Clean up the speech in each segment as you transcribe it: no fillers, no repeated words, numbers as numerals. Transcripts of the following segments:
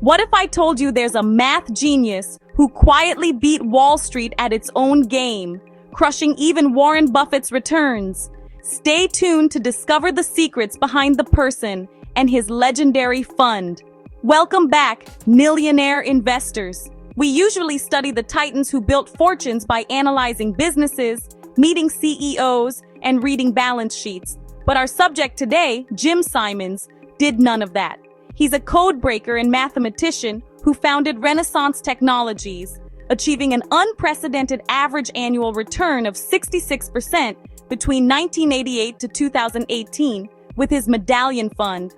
What if I told you there's a math genius who quietly beat Wall Street at its own game, crushing even Warren Buffett's returns? Stay tuned to discover the secrets behind the person and his legendary fund. Welcome back, Nillionaire investors. We usually study the titans who built fortunes by analyzing businesses, meeting CEOs, and reading balance sheets. But our subject today, Jim Simons, did none of that. He's a codebreaker and mathematician who founded Renaissance Technologies, achieving an unprecedented average annual return of 66% between 1988 to 2018 with his Medallion Fund.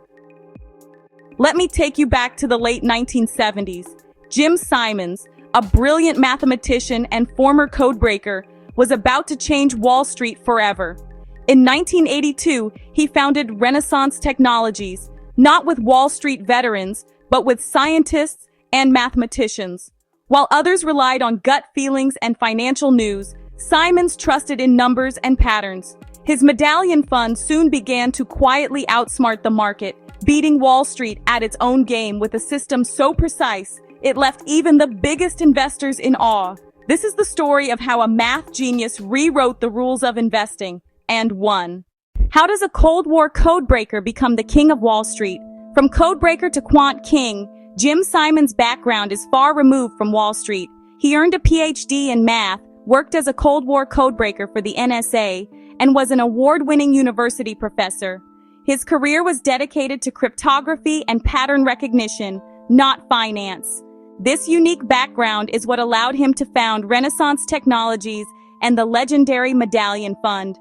Let me take you back to the late 1970s. Jim Simons, a brilliant mathematician and former codebreaker, was about to change Wall Street forever. In 1982, he founded Renaissance Technologies, not with Wall Street veterans, but with scientists and mathematicians. While others relied on gut feelings and financial news, Simons trusted in numbers and patterns. His Medallion Fund soon began to quietly outsmart the market, beating Wall Street at its own game with a system so precise, it left even the biggest investors in awe. This is the story of how a math genius rewrote the rules of investing and won. How does a Cold War codebreaker become the king of Wall Street? From codebreaker to quant king, Jim Simons' background is far removed from Wall Street. He earned a PhD in math, worked as a Cold War codebreaker for the NSA, and was an award-winning university professor. His career was dedicated to cryptography and pattern recognition, not finance. This unique background is what allowed him to found Renaissance Technologies and the legendary Medallion Fund.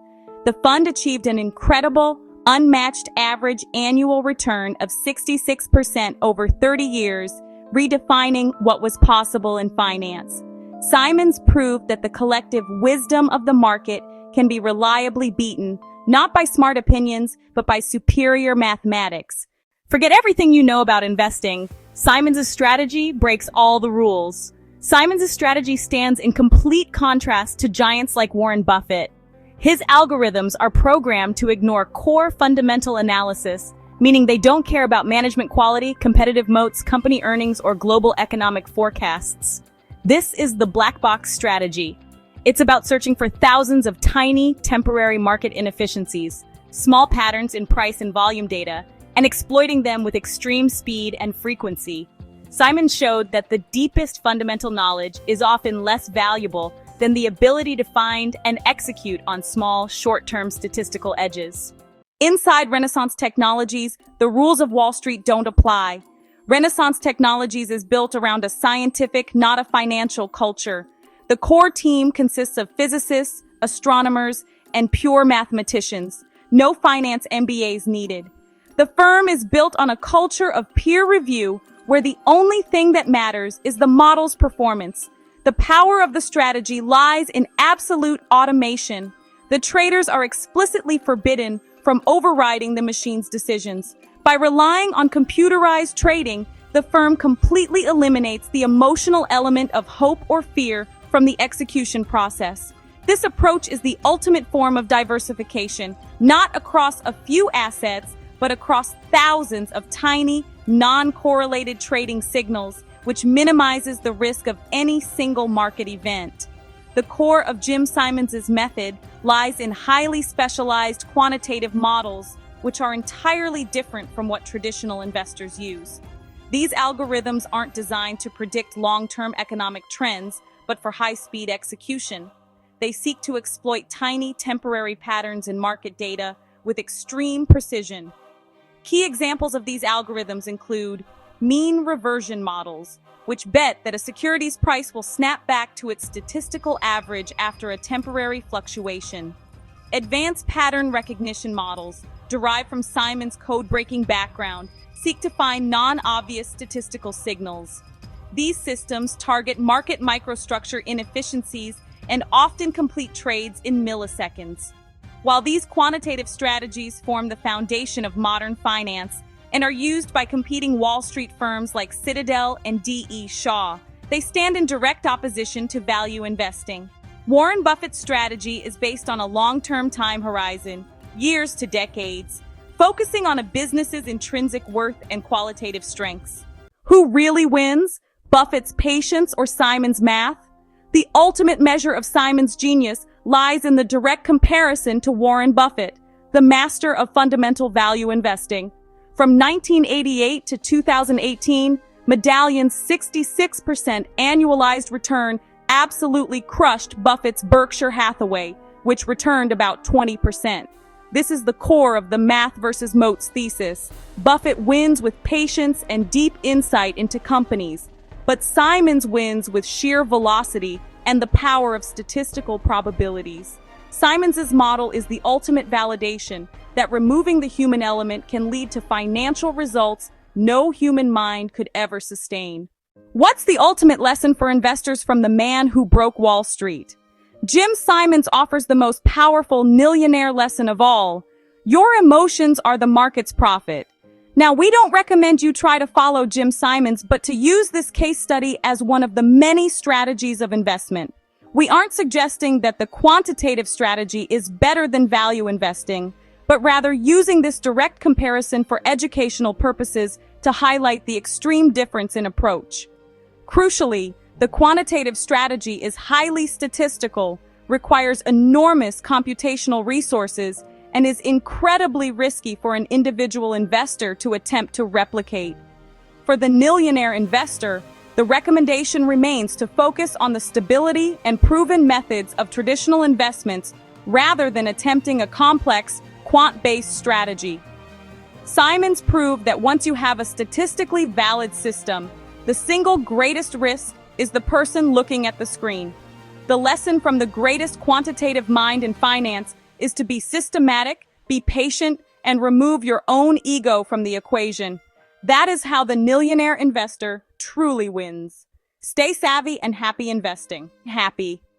The fund achieved an incredible, unmatched average annual return of 66% over 30 years, redefining what was possible in finance. Simons proved that the collective wisdom of the market can be reliably beaten, not by smart opinions, but by superior mathematics. Forget everything you know about investing. Simons' strategy breaks all the rules. Simons' strategy stands in complete contrast to giants like Warren Buffett. His algorithms are programmed to ignore core fundamental analysis, meaning they don't care about management quality, competitive moats, company earnings, or global economic forecasts. This is the black box strategy. It's about searching for thousands of tiny, temporary market inefficiencies, small patterns in price and volume data, and exploiting them with extreme speed and frequency. Simons showed that the deepest fundamental knowledge is often less valuable than the ability to find and execute on small, short-term statistical edges. Inside Renaissance Technologies, the rules of Wall Street don't apply. Renaissance Technologies is built around a scientific, not a financial culture. The core team consists of physicists, astronomers, and pure mathematicians. No finance MBAs needed. The firm is built on a culture of peer review where the only thing that matters is the model's performance. The power of the strategy lies in absolute automation. The traders are explicitly forbidden from overriding the machine's decisions. By relying on computerized trading, the firm completely eliminates the emotional element of hope or fear from the execution process. This approach is the ultimate form of diversification, not across a few assets, but across thousands of tiny, non-correlated trading signals, which minimizes the risk of any single market event. The core of Jim Simons' method lies in highly specialized quantitative models, which are entirely different from what traditional investors use. These algorithms aren't designed to predict long-term economic trends, but for high-speed execution. They seek to exploit tiny temporary patterns in market data with extreme precision. Key examples of these algorithms include mean reversion models, which bet that a security's price will snap back to its statistical average after a temporary fluctuation. Advanced pattern recognition models, derived from Simons' code-breaking background, seek to find non-obvious statistical signals. These systems target market microstructure inefficiencies and often complete trades in milliseconds. While these quantitative strategies form the foundation of modern finance, and are used by competing Wall Street firms like Citadel and D.E. Shaw, they stand in direct opposition to value investing. Warren Buffett's strategy is based on a long-term time horizon, years to decades, focusing on a business's intrinsic worth and qualitative strengths. Who really wins? Buffett's patience or Simon's math? The ultimate measure of Simon's genius lies in the direct comparison to Warren Buffett, the master of fundamental value investing. From 1988 to 2018, Medallion's 66% annualized return absolutely crushed Buffett's Berkshire Hathaway, which returned about 20%. This is the core of the math versus Moats thesis. Buffett wins with patience and deep insight into companies, but Simon's wins with sheer velocity and the power of statistical probabilities. Simon's model is the ultimate validation that removing the human element can lead to financial results no human mind could ever sustain. What's the ultimate lesson for investors from the man who broke Wall Street? Jim Simons offers the most powerful Nillionaire lesson of all. Your emotions are the market's profit. Now, we don't recommend you try to follow Jim Simons, but to use this case study as one of the many strategies of investment. We aren't suggesting that the quantitative strategy is better than value investing, but rather using this direct comparison for educational purposes to highlight the extreme difference in approach. Crucially, the quantitative strategy is highly statistical, requires enormous computational resources, and is incredibly risky for an individual investor to attempt to replicate. For the Nillionaire investor, the recommendation remains to focus on the stability and proven methods of traditional investments rather than attempting a complex, quant-based strategy. Simons proved that once you have a statistically valid system, the single greatest risk is the person looking at the screen. The lesson from the greatest quantitative mind in finance is to be systematic, be patient, and remove your own ego from the equation. That is how the Nillionaire investor truly wins. Stay savvy and happy investing. Happy.